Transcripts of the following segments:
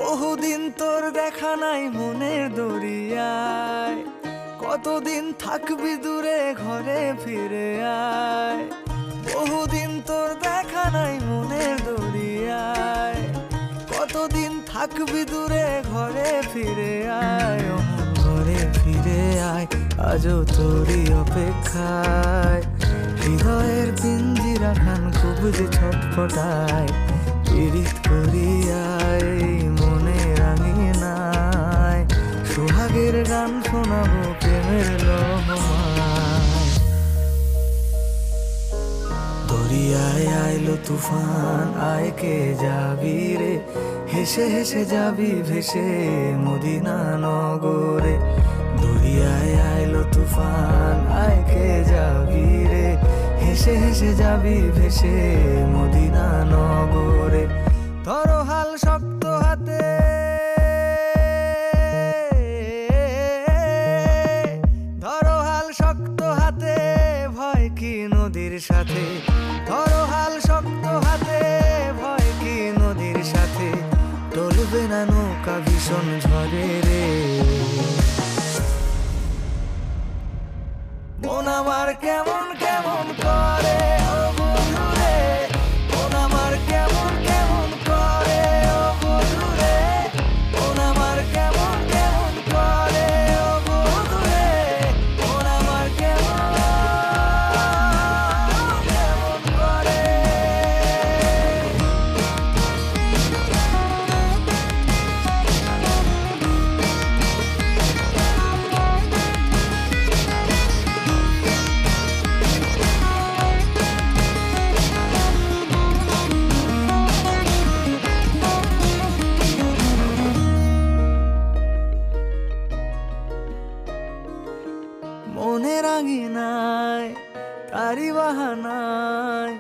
বহুদিন তোর দেখা নাই মনের দরিয়ায়, কতদিন থাকবি দূরে ঘরে ফিরে আয়। বহুদিন তোর দেখা নাই মনের দরিয়ায়, কতদিন থাকবি দূরে ঘরে ফিরে আয়। ঘরে ফিরে আয়, আজও তোরই অপেক্ষায়। হৃদয়ের পিঞ্জিরা খান খুব যে ছটফটায়, পীড়িত করিয়ায় মনে রাঙিয়ে নাই। সোহাগের গান শোনাবো প্রেমের লহমায়। দরিয়ায় আইলো তুফান, আয় কে যাবি রে, হেসে হেসে যাবি ভেসে মদিনা নগরে। দরিয়ায় আইলো তুফান, আয় কে যাবি রে, হেসে হেসে যাবি ভেসে মদিনা নগরে। ধরো হাল শক্ত হাতে, ধরো হাল শক্ত হাতে, ভয় কি নদীর সাথে। ধরো হাল শক্ত হাতে, ভয় কি নদীর সাথে। টলবে না নৌকা ভীষণ ঝড়ে রে। মন আমার কেমন কেমন করে ও বন্ধু রে, মন আমার কেমন কেমন করে ও বন্ধু রে, মন আমার কেমন কেমন করে ও বন্ধু রে, মন আমার কেমন কেমন করে। মনে রাঙিনায় তারি বাহানায়,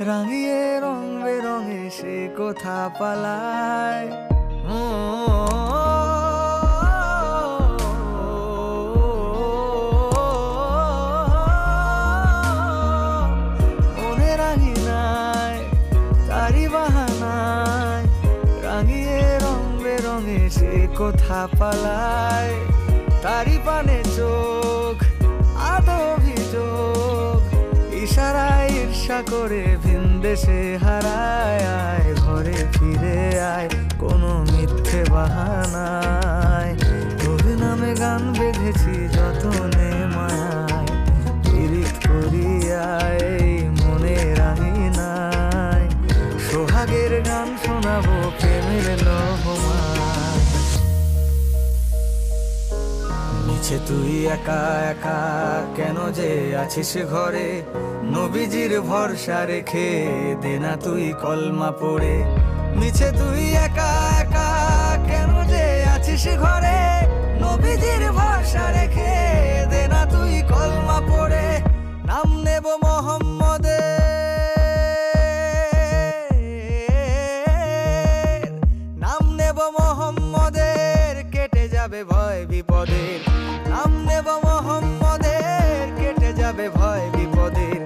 রাঙিয়ে রং বেরঙে সে কোথা পালায়। মনে রাঙিনায় তারি বাহানায়, রাঙিয়ে রং বেরঙে সে কোথা পালায়। তারি পানে চোখ আদো অভিযোগ, ইশারায় ঈর্ষা করে ভিন দেশে হারায়। আয় ঘরে ফিরে আয়, কোনো মিথ্যে বাহানায়। তোর নামে গান বেঁধেছি যতনে মায়ায়, পীড়িত করিয়ায় মনে রাঙিনায়। সোহাগের গান শোনাবো প্রেমের লহমায়। মিছে তুই একা একা কেন যে আছিস ঘরে, নবীজির ভরসা রেখে দে না তুই কলমা পড়ে। মিছে তুই একা একা কেন যে আছিস ঘরে, নবীজির ভরসা রেখে দে না তুই কলমা পড়ে। নাম নেব মোহাম্মদের, নাম নেব মোহাম্মদের, কেটে যাবে ভয় বিপদের। নাম নেব মোহাম্মদের, কেটে যাবে ভয় বিপদের।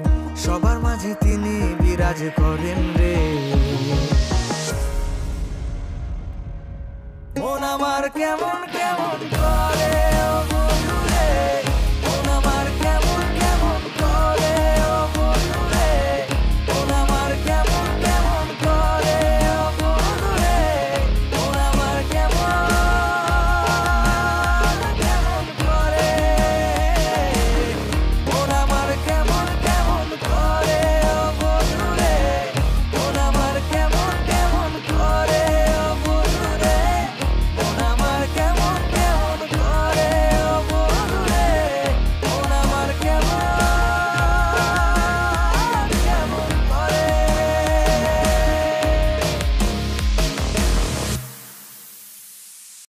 সবার মাঝে তিনি বিরাজ করেন রে। মন আমার কেমন কেমন